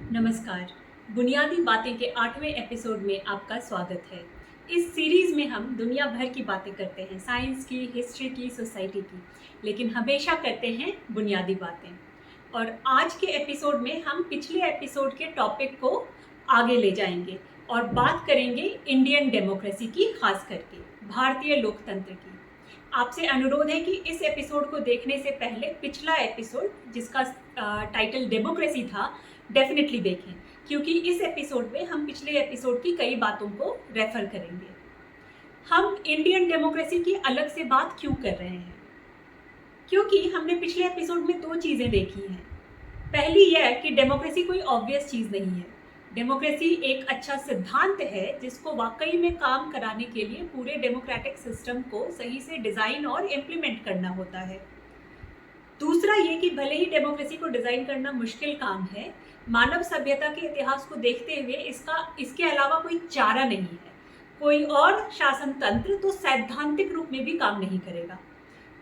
नमस्कार। बुनियादी बातें के 8वें एपिसोड में आपका स्वागत है। इस सीरीज़ में हम दुनिया भर की बातें करते हैं, साइंस की, हिस्ट्री की, सोसाइटी की, लेकिन हमेशा करते हैं बुनियादी बातें। और आज के एपिसोड में हम पिछले एपिसोड के टॉपिक को आगे ले जाएंगे और बात करेंगे इंडियन डेमोक्रेसी की, खास करके भारतीय लोकतंत्र की। आपसे अनुरोध है कि इस एपिसोड को देखने से पहले पिछला एपिसोड, जिसका टाइटल डेमोक्रेसी था, डेफिनेटली देखें, क्योंकि इस एपिसोड में हम पिछले एपिसोड की कई बातों को रेफर करेंगे। हम इंडियन डेमोक्रेसी की अलग से बात क्यों कर रहे हैं? क्योंकि हमने पिछले एपिसोड में दो चीज़ें देखी हैं। पहली यह कि डेमोक्रेसी कोई ऑब्वियस चीज़ नहीं है। डेमोक्रेसी एक अच्छा सिद्धांत है जिसको वाकई में काम कराने के लिए पूरे डेमोक्रेटिक सिस्टम को सही से डिज़ाइन और इम्प्लीमेंट करना होता है। दूसरा ये कि भले ही डेमोक्रेसी को डिज़ाइन करना मुश्किल काम है, मानव सभ्यता के इतिहास को देखते हुए इसके अलावा कोई चारा नहीं है। कोई और शासन तंत्र तो सैद्धांतिक रूप में भी काम नहीं करेगा।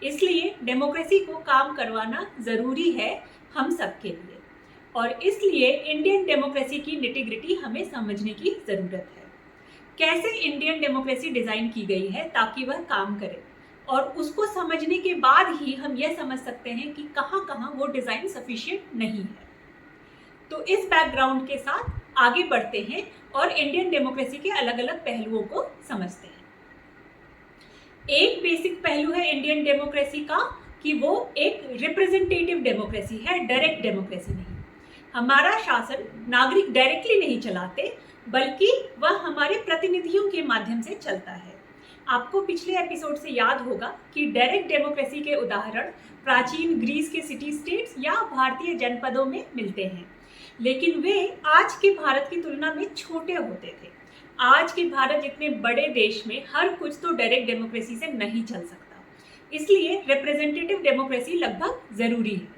इसलिए डेमोक्रेसी को काम करवाना ज़रूरी है हम सबके लिए, और इसलिए इंडियन डेमोक्रेसी की निटिग्रिटी हमें समझने की ज़रूरत है। कैसे इंडियन डेमोक्रेसी डिज़ाइन की गई है ताकि वह काम करे, और उसको समझने के बाद ही हम यह समझ सकते हैं कि कहाँ कहाँ वो डिज़ाइन सफिशिएंट नहीं है। तो इस बैकग्राउंड के साथ आगे बढ़ते हैं और इंडियन डेमोक्रेसी के अलग अलग पहलुओं को समझते हैं। एक बेसिक पहलू है इंडियन डेमोक्रेसी का कि वो एक रिप्रेजेंटेटिव डेमोक्रेसी है, डायरेक्ट डेमोक्रेसी नहीं। हमारा शासन नागरिक डायरेक्टली नहीं चलाते, बल्कि वह हमारे प्रतिनिधियों के माध्यम से चलता है। आपको पिछले एपिसोड से याद होगा कि डायरेक्ट डेमोक्रेसी के उदाहरण प्राचीन ग्रीस के सिटी स्टेट्स या भारतीय जनपदों में मिलते हैं, लेकिन वे आज के भारत की तुलना में छोटे होते थे। आज के भारत जितने बड़े देश में हर कुछ तो डायरेक्ट डेमोक्रेसी से नहीं चल सकता, इसलिए रिप्रेजेंटेटिव डेमोक्रेसी लगभग जरूरी है।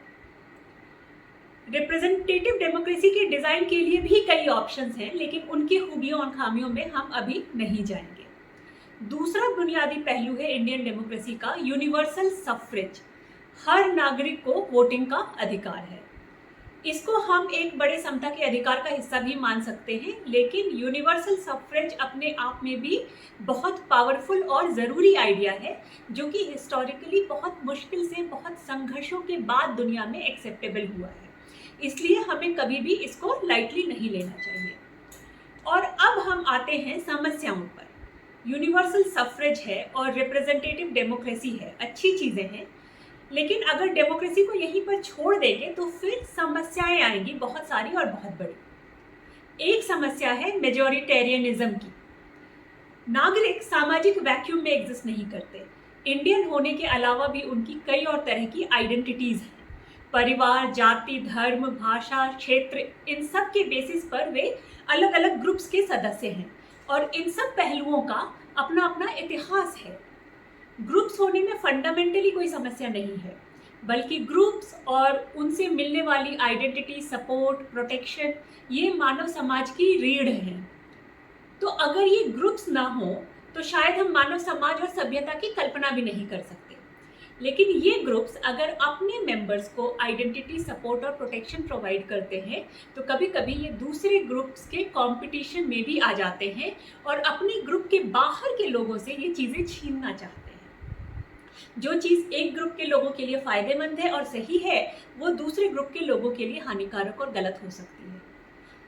रिप्रेजेंटेटिव डेमोक्रेसी के डिजाइन के लिए भी कई ऑप्शंस हैं, लेकिन उनकी खूबियों और खामियों में हम अभी नहीं जाएंगे। दूसरा बुनियादी पहलू है इंडियन डेमोक्रेसी का यूनिवर्सल सफ्रेज। हर नागरिक को वोटिंग का अधिकार है। इसको हम एक बड़े समता के अधिकार का हिस्सा भी मान सकते हैं, लेकिन यूनिवर्सल सफ्रेज अपने आप में भी बहुत पावरफुल और ज़रूरी आइडिया है, जो कि हिस्टोरिकली बहुत मुश्किल से, बहुत संघर्षों के बाद दुनिया में एक्सेप्टेबल हुआ है। इसलिए हमें कभी भी इसको लाइटली नहीं लेना चाहिए। और अब हम आते हैं समस्याओं पर। यूनिवर्सल सफ्रेज है और रिप्रेजेंटेटिव डेमोक्रेसी है, अच्छी चीज़ें हैं, लेकिन अगर डेमोक्रेसी को यहीं पर छोड़ देंगे तो फिर समस्याएं आएंगी, बहुत सारी और बहुत बड़ी। एक समस्या है मेजॉरिटेरियनिज्म की। नागरिक सामाजिक वैक्यूम में एग्जिस्ट नहीं करते। इंडियन होने के अलावा भी उनकी कई और तरह की आइडेंटिटीज हैं। परिवार, जाति, धर्म, भाषा, क्षेत्र, इन सब के बेसिस पर वे अलग अलग ग्रुप्स के सदस्य हैं, और इन सब पहलुओं का अपना अपना इतिहास है। ग्रुप्स होने में फंडामेंटली कोई समस्या नहीं है, बल्कि ग्रुप्स और उनसे मिलने वाली आइडेंटिटी, सपोर्ट, प्रोटेक्शन, ये मानव समाज की रीढ़ है। तो अगर ये ग्रुप्स ना हो तो शायद हम मानव समाज और सभ्यता की कल्पना भी नहीं कर सकते। लेकिन ये ग्रुप्स अगर अपने मेंबर्स को आइडेंटिटी, सपोर्ट और प्रोटेक्शन प्रोवाइड करते हैं, तो कभी कभी ये दूसरे ग्रुप्स के कंपटीशन में भी आ जाते हैं और अपने ग्रुप के बाहर के लोगों से ये चीज़ें छीनना चाहते हैं। जो चीज़ एक ग्रुप के लोगों के लिए फायदेमंद है और सही है, वो दूसरे ग्रुप के लोगों के लिए हानिकारक और गलत हो सकती है।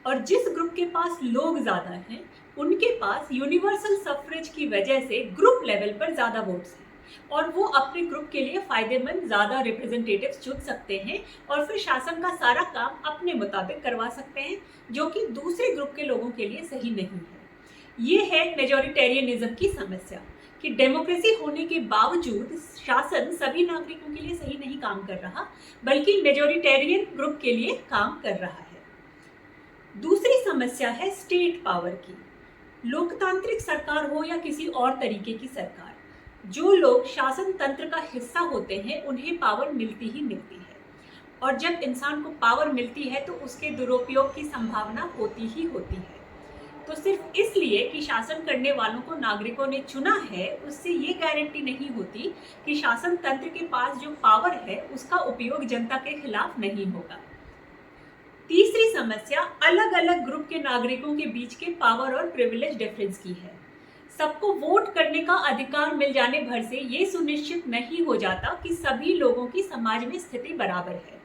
और जिस ग्रुप के पास लोग ज़्यादा हैं, उनके पास यूनिवर्सल सफ्रेज की वजह से ग्रुप लेवल पर ज़्यादा वोट्स हैं, और वो अपने ग्रुप के लिए फायदेमंद ज़्यादा रिप्रेजेंटेटिव्स चुन सकते हैं, और फिर शासन का सारा काम अपने मुताबिक करवा सकते हैं, जो कि दूसरे ग्रुप के लोगों के लिए सही नहीं है। ये है मेजॉरिटेरियनिज्म की समस्या, कि डेमोक्रेसी होने के बावजूद शासन सभी नागरिकों के लिए सही नहीं काम कर रहा, बल्कि मेजॉरिटेरियन ग्रुप के लिए काम कर रहा है। दूसरी समस्या है स्टेट पावर की। लोकतांत्रिक सरकार हो या किसी और तरीके की सरकार, जो लोग शासन तंत्र का हिस्सा होते हैं उन्हें पावर मिलती ही मिलती है, और जब इंसान को पावर मिलती है तो उसके दुरुपयोग की संभावना होती ही होती है। तो सिर्फ इसलिए कि शासन करने वालों को नागरिकों ने चुना है, उससे ये गारंटी नहीं होती कि शासन तंत्र के पास जो पावर है उसका उपयोग जनता के खिलाफ नहीं होगा। तीसरी समस्या अलग अलग ग्रुप के नागरिकों के बीच के पावर और प्रिविलेज डिफरेंस की है। सबको वोट करने का अधिकार मिल जाने भर से ये सुनिश्चित नहीं हो जाता कि सभी लोगों की समाज में स्थिति बराबर है।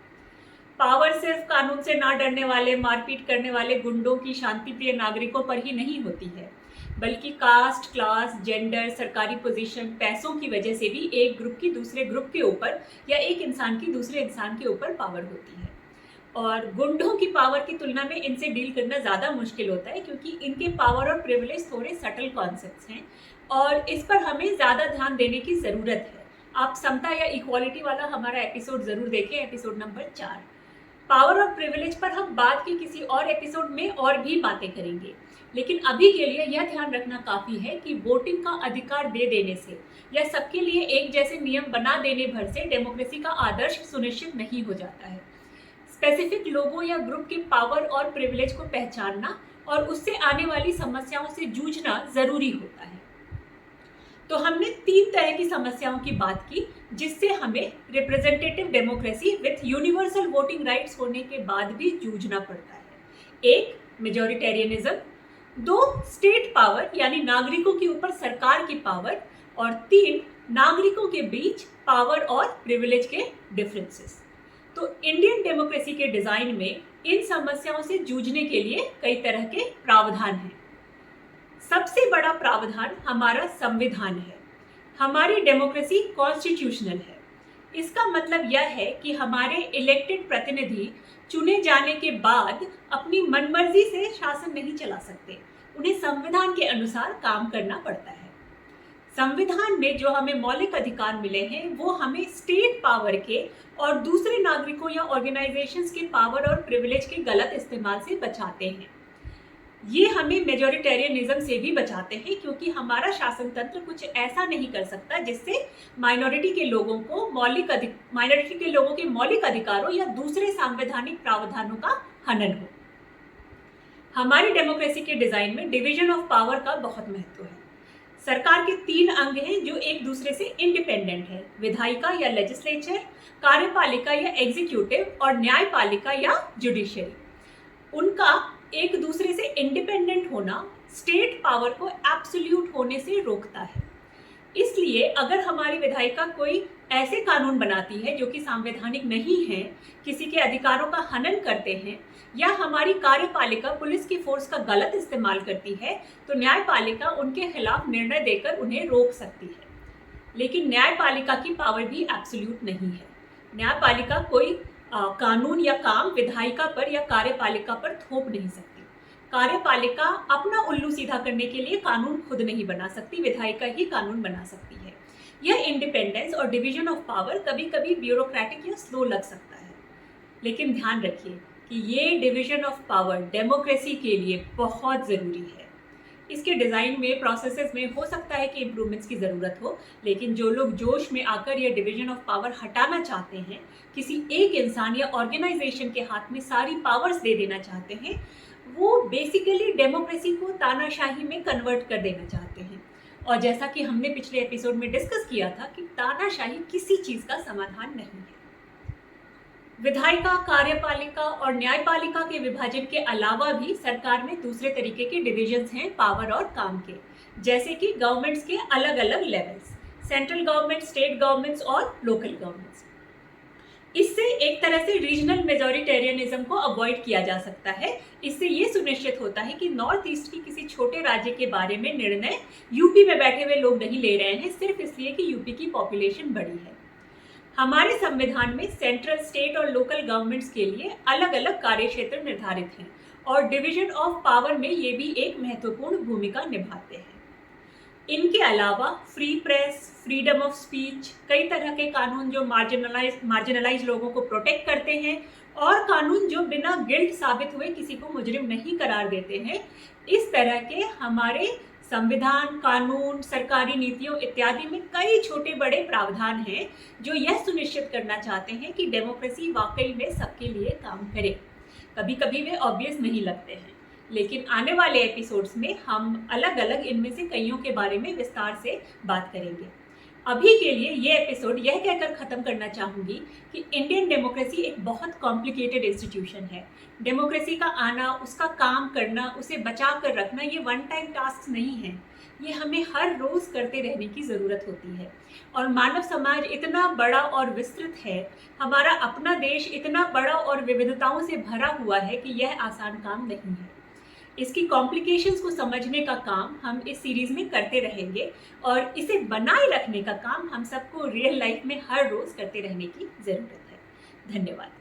पावर सिर्फ कानून से ना डरने वाले, मारपीट करने वाले गुंडों की शांतिप्रिय नागरिकों पर ही नहीं होती है, बल्कि कास्ट, क्लास, जेंडर, सरकारी पोजीशन, पैसों की वजह से भी एक ग्रुप की दूसरे ग्रुप के ऊपर या एक इंसान की दूसरे इंसान के ऊपर पावर होती है। और गुंडों की पावर की तुलना में इनसे डील करना ज़्यादा मुश्किल होता है, क्योंकि इनके पावर और प्रिविलेज थोड़े सटल कॉन्सेप्ट्स हैं और इस पर हमें ज़्यादा ध्यान देने की ज़रूरत है। आप समता या इक्वालिटी वाला हमारा एपिसोड ज़रूर देखें, एपिसोड नंबर 4। पावर और प्रिविलेज पर हम बाद के किसी और एपिसोड में और भी बातें करेंगे, लेकिन अभी के लिए यह ध्यान रखना काफ़ी है कि वोटिंग का अधिकार दे देने से या सबके लिए एक जैसे नियम बना देने भर से डेमोक्रेसी का आदर्श सुनिश्चित नहीं हो जाता है। स्पेसिफिक लोगों या ग्रुप के पावर और प्रिविलेज को पहचानना और उससे आने वाली समस्याओं से जूझना जरूरी होता है। तो हमने 3 तरह की समस्याओं की बात की जिससे हमें representative democracy with universal voting rights होने के बाद भी जूझना पड़ता है। 1, मेजॉरिटेरियनिज्म। 2, स्टेट पावर यानी नागरिकों के ऊपर सरकार की पावर। और 3, नागरिकों के बीच पावर और प्रिविलेज के डिफरेंसेस। तो इंडियन डेमोक्रेसी के डिजाइन में इन समस्याओं से जूझने के लिए कई तरह के प्रावधान हैं। सबसे बड़ा प्रावधान हमारा संविधान है। हमारी डेमोक्रेसी कॉन्स्टिट्यूशनल है। इसका मतलब यह है कि हमारे इलेक्टेड प्रतिनिधि चुने जाने के बाद अपनी मनमर्जी से शासन नहीं चला सकते, उन्हें संविधान के अनुसार काम करना पड़ता है। संविधान में जो हमें मौलिक अधिकार मिले हैं वो हमें स्टेट पावर के और दूसरे नागरिकों या ऑर्गेनाइजेशंस के पावर और प्रिविलेज के गलत इस्तेमाल से बचाते हैं। ये हमें मेजॉरिटेरियनिज्म से भी बचाते हैं, क्योंकि हमारा शासन तंत्र कुछ ऐसा नहीं कर सकता जिससे माइनॉरिटी के लोगों के मौलिक अधिकारों या दूसरे संवैधानिक प्रावधानों का हनन हो। हमारी डेमोक्रेसी के डिजाइन में डिवीजन ऑफ पावर का बहुत महत्व है। सरकार के 3 अंग हैं जो एक दूसरे से इंडिपेंडेंट है, विधायिका या लेजिस्लेचर, कार्यपालिका या एग्जीक्यूटिव और न्यायपालिका या जुडिशरी। उनका एक दूसरे से इंडिपेंडेंट होना स्टेट पावर को एब्सोल्यूट होने से रोकता है। इसलिए अगर हमारी विधायिका कोई ऐसे कानून बनाती है जो कि संवैधानिक नहीं है, किसी के अधिकारों का हनन करते हैं, या हमारी कार्यपालिका पुलिस की फोर्स का गलत इस्तेमाल करती है, तो न्यायपालिका उनके खिलाफ निर्णय देकर उन्हें रोक सकती है। लेकिन न्यायपालिका की पावर भी एब्सोल्यूट नहीं है। न्यायपालिका कोई कानून या काम विधायिका पर या कार्यपालिका पर थोप नहीं सकती। कार्यपालिका अपना उल्लू सीधा करने के लिए कानून खुद नहीं बना सकती, विधायिका ही कानून बना सकती है। यह इंडिपेंडेंस और डिवीजन ऑफ पावर कभी कभी ब्यूरोक्रेटिक या स्लो लग सकता है, लेकिन ध्यान रखिए कि ये डिवीजन ऑफ पावर डेमोक्रेसी के लिए बहुत ज़रूरी है। इसके डिज़ाइन में, प्रोसेसेस में हो सकता है कि इम्प्रूवमेंट्स की ज़रूरत हो, लेकिन जो लोग जोश में आकर यह डिवीजन ऑफ पावर हटाना चाहते हैं, किसी एक इंसान या ऑर्गेनाइजेशन के हाथ में सारी पावर्स दे देना चाहते हैं, वो बेसिकली डेमोक्रेसी को तानाशाही में कन्वर्ट कर देना चाहते हैं। और जैसा कि हमने पिछले एपिसोड में डिस्कस किया था कि तानाशाही किसी चीज़ का समाधान नहीं है। विधायिका, कार्यपालिका और न्यायपालिका के विभाजन के अलावा भी सरकार में दूसरे तरीके के डिविजन्स हैं पावर और काम के, जैसे कि गवर्नमेंट्स के अलग अलग levels, central government, state governments और लोकल गवर्नमेंट्स। इससे एक तरह से रीजनल मेजॉरिटेरियनिज्म को अवॉइड किया जा सकता है। इससे ये सुनिश्चित होता है कि नॉर्थ ईस्ट की किसी छोटे राज्य के बारे में निर्णय यूपी में बैठे हुए लोग नहीं ले रहे हैं सिर्फ इसलिए कि यूपी की पॉपुलेशन बड़ी है। हमारे संविधान में सेंट्रल, स्टेट और लोकल गवर्नमेंट्स के लिए अलग अलग कार्य क्षेत्र निर्धारित हैं और डिवीजन ऑफ पावर में ये भी एक महत्वपूर्ण भूमिका निभाते हैं। इनके अलावा free press, freedom of speech, कई तरह के कानून जो मार्जिनलाइज लोगों को प्रोटेक्ट करते हैं और कानून जो बिना गिल्ट साबित हुए किसी को मुजरिम नहीं करार देते हैं, इस तरह के हमारे संविधान, कानून, सरकारी नीतियों इत्यादि में कई छोटे बड़े प्रावधान हैं जो यह सुनिश्चित करना चाहते हैं कि डेमोक्रेसी वाकई में सबके लिए काम करे। कभी कभी वे ऑब्वियस नहीं लगते हैं, लेकिन आने वाले एपिसोड्स में हम अलग अलग इनमें से कईयों के बारे में विस्तार से बात करेंगे। अभी के लिए ये एपिसोड यह कहकर ख़त्म करना चाहूँगी कि इंडियन डेमोक्रेसी एक बहुत कॉम्प्लिकेटेड इंस्टीट्यूशन है। डेमोक्रेसी का आना, उसका काम करना, उसे बचा कर रखना ये वन टाइम टास्क नहीं है। ये हमें हर रोज़ करते रहने की ज़रूरत होती है। और मानव समाज इतना बड़ा और विस्तृत है, हमारा अपना देश इतना बड़ा और विविधताओं से भरा हुआ है कि यह आसान काम नहीं है। इसकी कॉम्प्लिकेशंस को समझने का काम हम इस सीरीज में करते रहेंगे और इसे बनाए रखने का काम हम सबको रियल लाइफ में हर रोज करते रहने की जरूरत है। धन्यवाद।